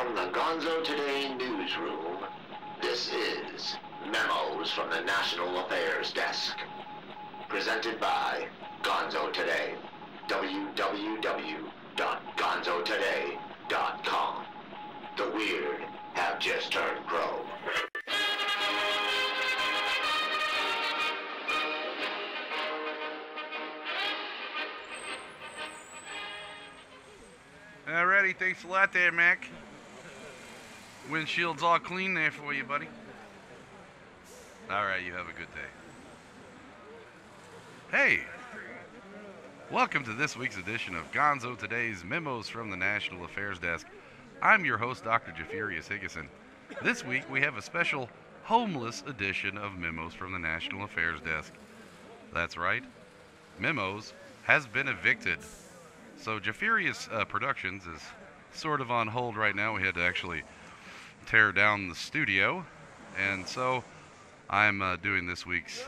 From the Gonzo Today newsroom, this is Memos from the National Affairs Desk. Presented by Gonzo Today. www.gonzotoday.com. The weird have just turned pro. Alrighty, thanks a lot there, Mac. Windshield's all clean there for you, buddy. Alright, you have a good day. Hey! Welcome to this week's edition of Gonzo Today's Memos from the National Affairs Desk. I'm your host, Dr. Jeffurious Higgason. This week, we have a special homeless edition of Memos from the National Affairs Desk. That's right. Memos has been evicted. So Jeffurious Productions is sort of on hold right now. We had to actually tear down the studio. And so I'm doing this week's,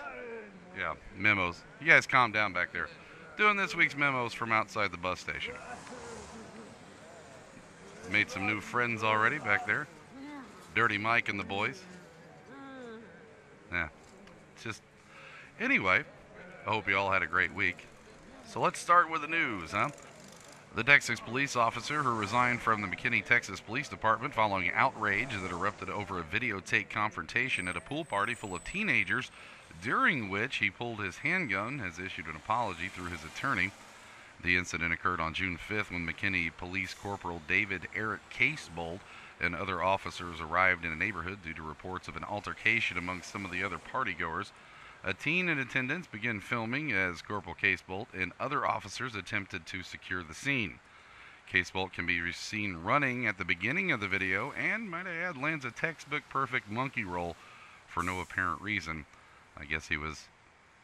memos. You guys calm down back there. Doing this week's memos from outside the bus station. Made some new friends already back there. Dirty Mike and the boys. Yeah. Anyway, I hope you all had a great week. So let's start with the news, huh? The Texas police officer who resigned from the McKinney, Texas Police Department following outrage that erupted over a videotape confrontation at a pool party full of teenagers, during which he pulled his handgun, has issued an apology through his attorney. The incident occurred on June 5th when McKinney Police Corporal David Eric Casebolt and other officers arrived in a neighborhood due to reports of an altercation among some of the other partygoers. A teen in attendance began filming as Corporal Casebolt and other officers attempted to secure the scene. Casebolt can be seen running at the beginning of the video and, might I add, lands a textbook perfect monkey roll for no apparent reason. I guess he was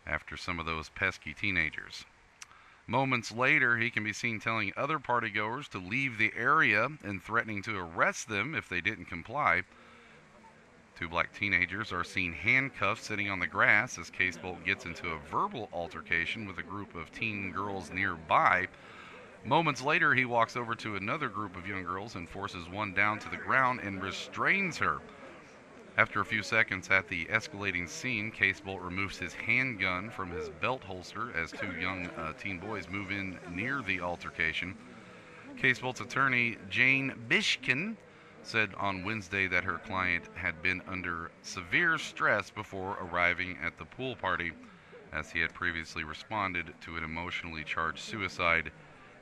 after some of those pesky teenagers. Moments later, he can be seen telling other partygoers to leave the area and threatening to arrest them if they didn't comply. Two black teenagers are seen handcuffed sitting on the grass as Casebolt gets into a verbal altercation with a group of teen girls nearby. Moments later, he walks over to another group of young girls and forces one down to the ground and restrains her. After a few seconds at the escalating scene, Casebolt removes his handgun from his belt holster as two young teen boys move in near the altercation. Casebolt's attorney, Jane Bishkin, said on Wednesday that her client had been under severe stress before arriving at the pool party, as he had previously responded to an emotionally charged suicide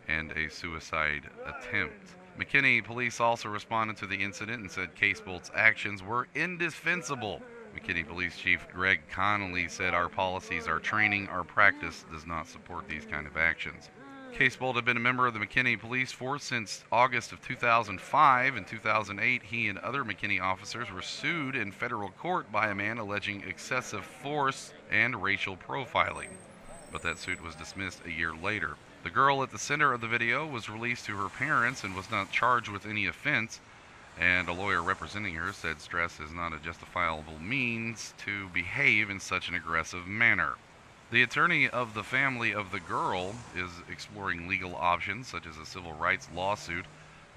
and a suicide attempt. McKinney police also responded to the incident and said Casebolt's actions were indefensible. McKinney Police Chief Greg Connolly said, "Our policies, our training, our practice does not support these kind of actions." Casebolt had been a member of the McKinney police force since August of 2005. In 2008, he and other McKinney officers were sued in federal court by a man alleging excessive force and racial profiling. But that suit was dismissed a year later. The girl at the center of the video was released to her parents and was not charged with any offense, and a lawyer representing her said stress is not a justifiable means to behave in such an aggressive manner. The attorney of the family of the girl is exploring legal options, such as a civil rights lawsuit.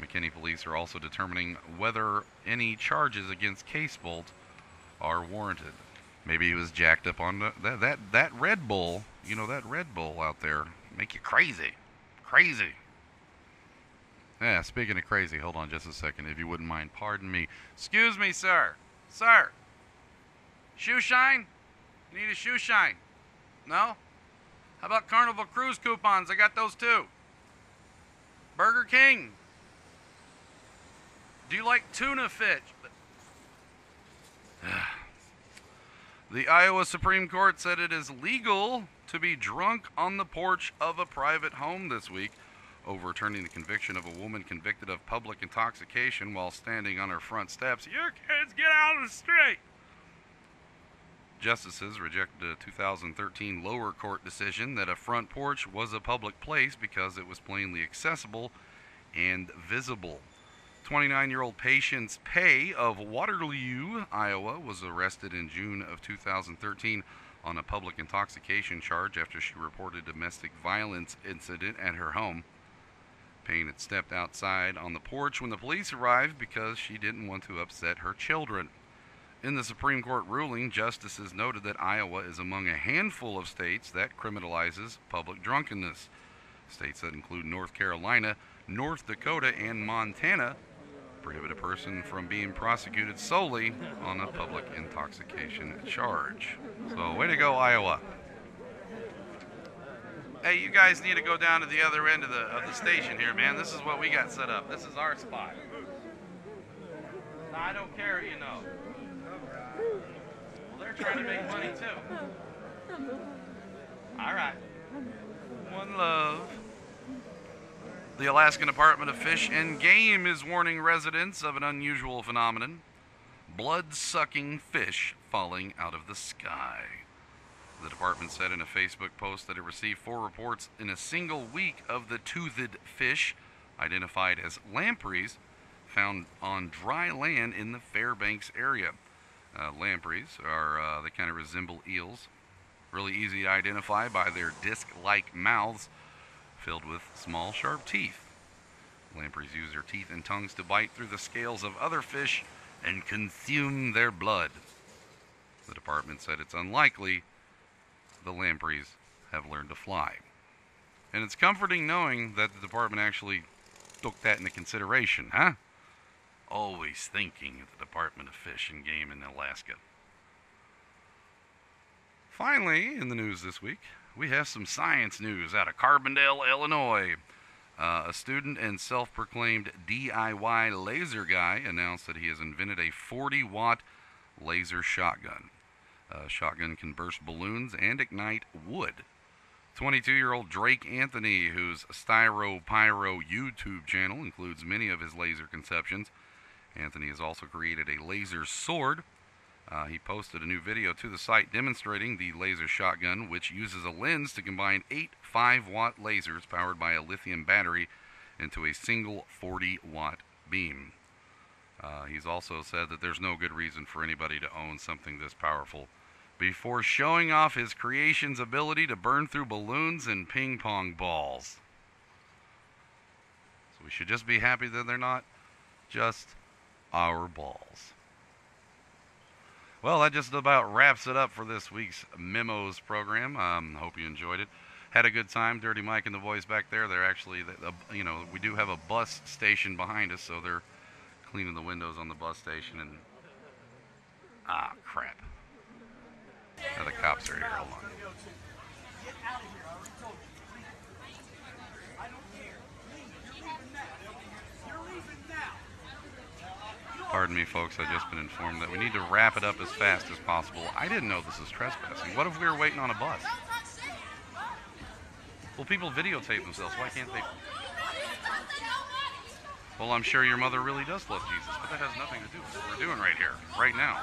McKinney police are also determining whether any charges against Casebolt are warranted. Maybe he was jacked up on that Red Bull. You know, that Red Bull out there make you crazy. Crazy. Yeah, speaking of crazy, hold on just a second, if you wouldn't mind. Pardon me. Excuse me, sir. Sir. Shoe shine? You need a shoe shine? No? How about Carnival Cruise coupons? I got those too. Burger King. Do you like tuna fish? The Iowa Supreme Court said it is legal to be drunk on the porch of a private home this week, overturning the conviction of a woman convicted of public intoxication while standing on her front steps. "Your kids, get out of the street!" Justices rejected a 2013 lower court decision that a front porch was a public place because it was plainly accessible and visible. 29-year-old Patience Pay of Waterloo, Iowa, was arrested in June of 2013 on a public intoxication charge after she reported a domestic violence incident at her home. Payne had stepped outside on the porch when the police arrived because she didn't want to upset her children. In the Supreme Court ruling, justices noted that Iowa is among a handful of states that criminalizes public drunkenness. States that include North Carolina, North Dakota, and Montana prohibit a person from being prosecuted solely on a public intoxication charge. So, way to go, Iowa. Hey, you guys need to go down to the other end of the station here, man. This is what we got set up. This is our spot. I don't care, you know. Well, they're trying to make money, too. All right. One love. The Alaskan Department of Fish and Game is warning residents of an unusual phenomenon: blood-sucking fish falling out of the sky. The department said in a Facebook post that it received 4 reports in a single week of the toothed fish, identified as lampreys, found on dry land in the Fairbanks area. Lampreys are, they kind of resemble eels. Really easy to identify by their disc-like mouths filled with small, sharp teeth. Lampreys use their teeth and tongues to bite through the scales of other fish and consume their blood. The department said it's unlikely the lampreys have learned to fly. And it's comforting knowing that the department actually took that into consideration, huh? Always thinking of the Department of Fish and Game in Alaska. Finally, in the news this week, we have some science news out of Carbondale, Illinois. A student and self-proclaimed DIY laser guy announced that he has invented a 40-watt laser shotgun. Shotgun can burst balloons and ignite wood. 22-year-old Drake Anthony, whose Styro Pyro YouTube channel includes many of his laser conceptions. Anthony has also created a laser sword. He posted a new video to the site demonstrating the laser shotgun, which uses a lens to combine 8 5-watt lasers powered by a lithium battery into a single 40-watt beam. He's also said that there's no good reason for anybody to own something this powerful before showing off his creation's ability to burn through balloons and ping pong balls. So we should just be happy that they're not just our balls. Well, that just about wraps it up for this week's Memos program. Hope you enjoyed it. Had a good time. Dirty Mike and the boys back there, they're actually, you know, we do have a bus station behind us, so they're cleaning the windows on the bus station. And crap. Now the cops are here. Hold on. Pardon me, folks. I've just been informed that we need to wrap it up as fast as possible. I didn't know this is trespassing. What if we were waiting on a bus? Well, people videotape themselves. Why can't they? Well, I'm sure your mother really does love Jesus, but that has nothing to do with what we're doing right here, right now.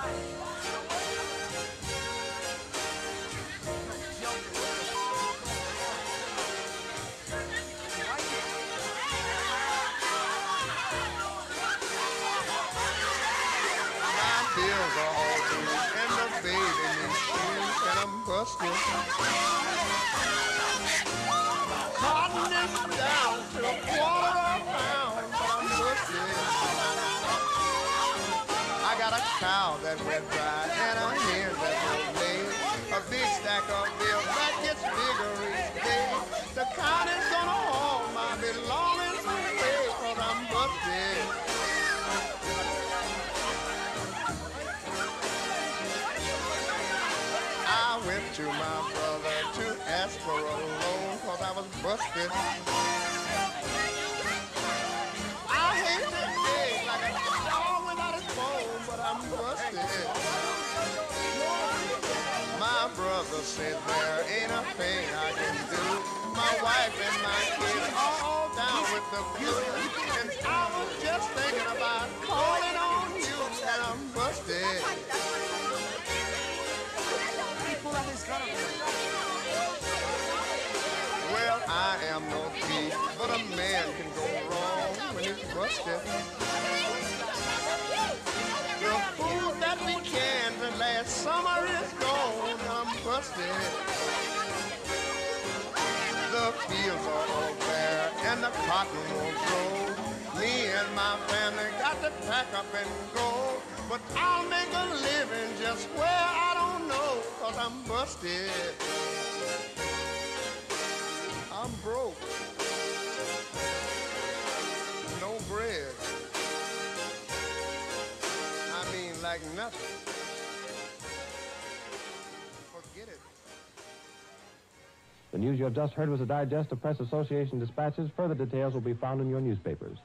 Busted. Cotton is down to a quarter a pound, but I'm busted. I got a cow that went dry and a hen that won't lay. A big stack of bills that gets bigger each day. The county's gonna haul my belongings away, 'cause I'm busted. Went to my brother to ask for a loan, 'cause I was busted. I hate to dig like a dog without a bone, but I'm busted. My brother said there ain't a thing I can do. My wife and my kids are all down with the blues, and I was just thinking about calling on you, and I'm busted. Well, I am no thief, but a man can go wrong when he's busted. The food that we canned last summer is gone, I'm busted. The fields are all bare and the cotton won't grow. Me and my family got to pack up and go. But I'll make a living just where I don't know, 'cause I'm busted. I'm broke. No bread. I mean, like nothing. Forget it. The news you have just heard was a digest of Press Association dispatches. Further details will be found in your newspapers.